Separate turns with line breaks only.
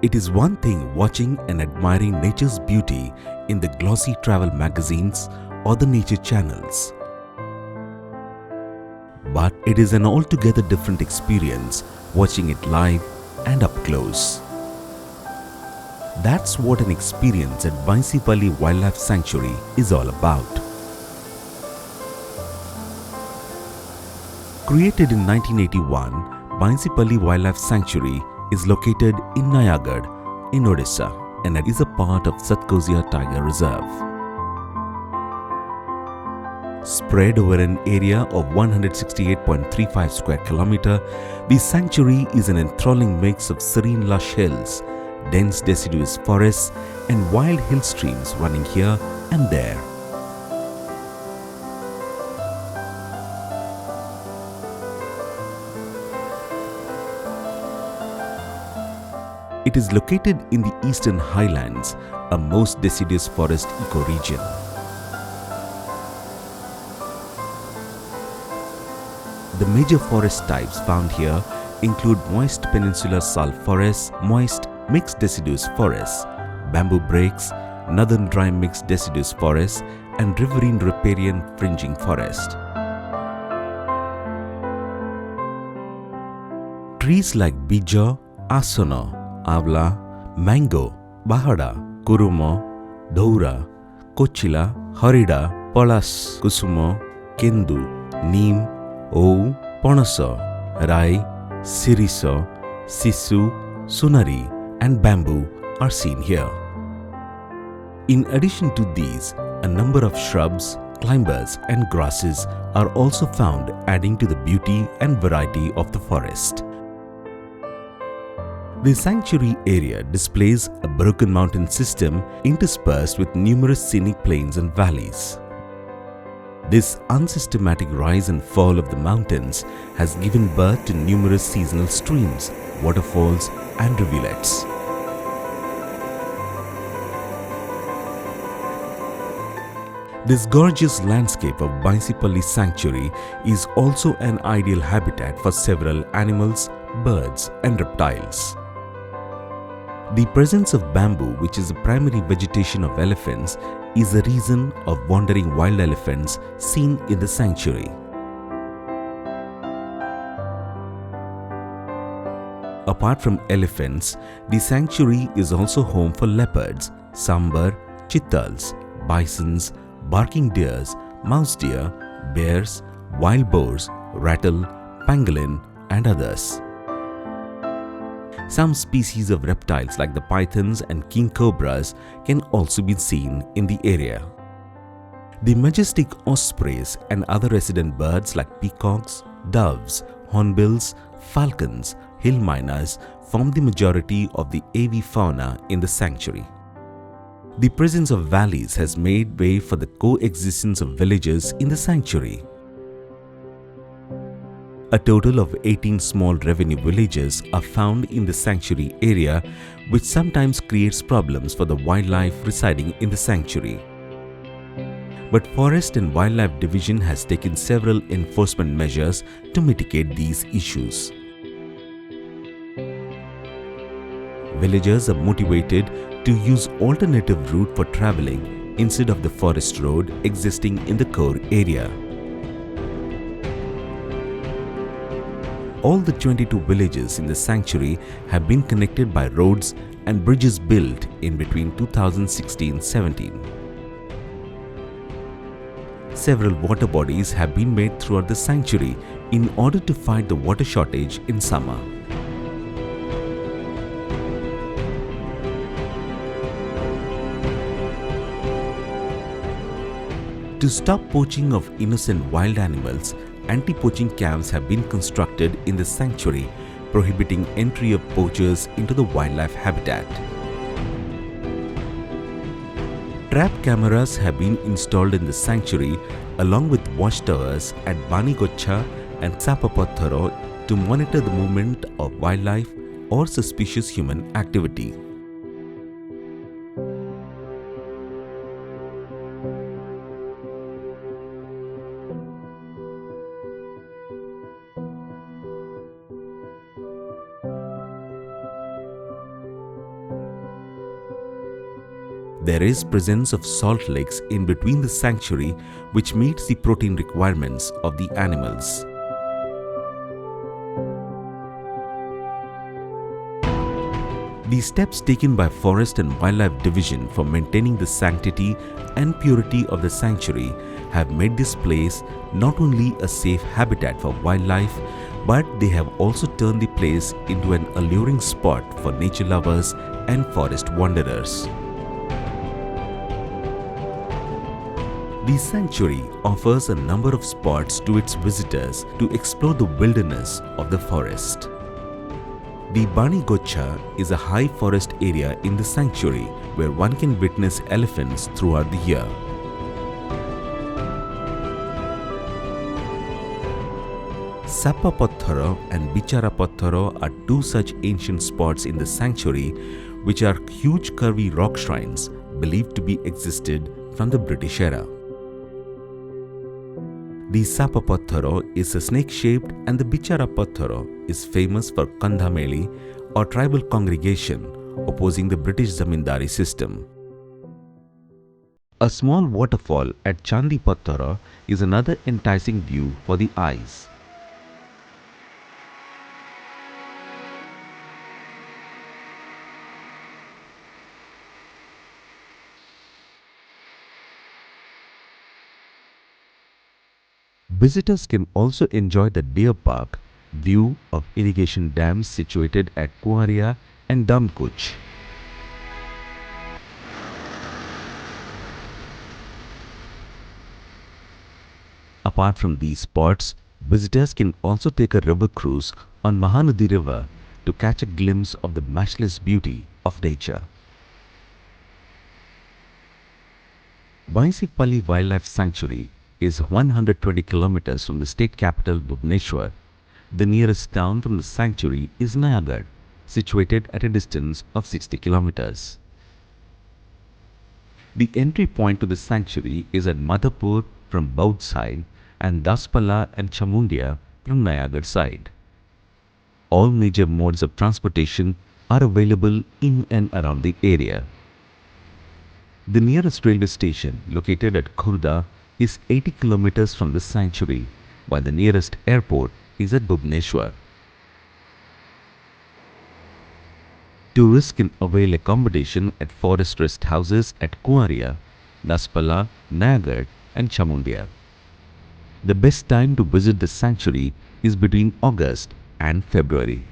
It is one thing watching and admiring nature's beauty in the glossy travel magazines or the nature channels. But it is an altogether different experience watching it live and up close. That's what an experience at Baisipalli Wildlife Sanctuary is all about. Created in 1981, Baisipalli Wildlife Sanctuary is located in Nayagarh in Odisha and is a part of Satkosia Tiger Reserve. Spread over an area of 168.35 square kilometer, the sanctuary is an enthralling mix of serene lush hills, dense deciduous forests and wild hill streams running here and there. It is located in the eastern highlands, a most deciduous forest ecoregion. The major forest types found here include moist peninsular salt forests, moist mixed deciduous forests, bamboo breaks, northern dry mixed deciduous forests, and riverine riparian fringing forest. Trees like bija, asono, avla, mango, bahada, kurumo, dhoura, kochila, horida, palas, kusumo, kendu, neem, ou, ponaso, rai, siriso, sisu, sunari, and bamboo are seen here. In addition to these, a number of shrubs, climbers, and grasses are also found, adding to the beauty and variety of the forest. The sanctuary area displays a broken mountain system interspersed with numerous scenic plains and valleys. This unsystematic rise and fall of the mountains has given birth to numerous seasonal streams, waterfalls, and rivulets. This gorgeous landscape of Baisipalli Sanctuary is also an ideal habitat for several animals, birds, and reptiles. The presence of bamboo, which is the primary vegetation of elephants, is the reason of wandering wild elephants seen in the sanctuary. Apart from elephants, the sanctuary is also home for leopards, sambar, chitals, bisons, barking deers, mouse deer, bears, wild boars, rattle, pangolin, and others. Some species of reptiles like the pythons and king cobras can also be seen in the area. The majestic ospreys and other resident birds like peacocks, doves, hornbills, falcons, hill miners form the majority of the avian fauna in the sanctuary. The presence of valleys has made way for the coexistence of villages in the sanctuary. A total of 18 small revenue villages are found in the sanctuary area, which sometimes creates problems for the wildlife residing in the sanctuary. But Forest and Wildlife Division has taken several enforcement measures to mitigate these issues. Villagers are motivated to use alternative route for traveling instead of the forest road existing in the core area. All the 22 villages in the sanctuary have been connected by roads and bridges built in between 2016-17. Several water bodies have been made throughout the sanctuary in order to fight the water shortage in summer. To stop poaching of innocent wild animals, anti-poaching camps have been constructed in the sanctuary, prohibiting entry of poachers into the wildlife habitat. Trap cameras have been installed in the sanctuary along with watchtowers at Banigocha and Sapapatharo to monitor the movement of wildlife or suspicious human activity. There is presence of salt lakes in between the sanctuary which meets the protein requirements of the animals. The steps taken by Forest and Wildlife Division for maintaining the sanctity and purity of the sanctuary have made this place not only a safe habitat for wildlife, but they have also turned the place into an alluring spot for nature lovers and forest wanderers. The sanctuary offers a number of spots to its visitors to explore the wilderness of the forest. The Bani Gocha is a high forest area in the sanctuary where one can witness elephants throughout the year. Sappa Patharo and Bichara Patharo are two such ancient spots in the sanctuary which are huge curvy rock shrines believed to be existed from the British era. The Sappa Patharo is a snake-shaped and the Bichara Patharo is famous for Kandhameli or tribal congregation opposing the British Zamindari system. A small waterfall at Chandi Patharo is another enticing view for the eyes. Visitors can also enjoy the deer park, view of irrigation dams situated at Kuaria and Damkuch. Apart from these spots, visitors can also take a river cruise on Mahanadi River to catch a glimpse of the matchless beauty of nature. Baisipalli Wildlife Sanctuary is 120 kilometers from the state capital Bhubaneswar. The nearest town from the sanctuary is Nayagarh, situated at a distance of 60 kilometers. The entry point to the sanctuary is at Madhapur from Baudh side and Daspala and Chamundia from Nayagarh side. All major modes of transportation are available in and around the area. The nearest railway station, located at Khurda, is 80 kilometers from the sanctuary, while the nearest airport is at Bhubaneswar. Tourists can avail accommodation at forest rest houses at Kuaria, Daspala, Nayagarh and Chamundia. The best time to visit the sanctuary is between August and February.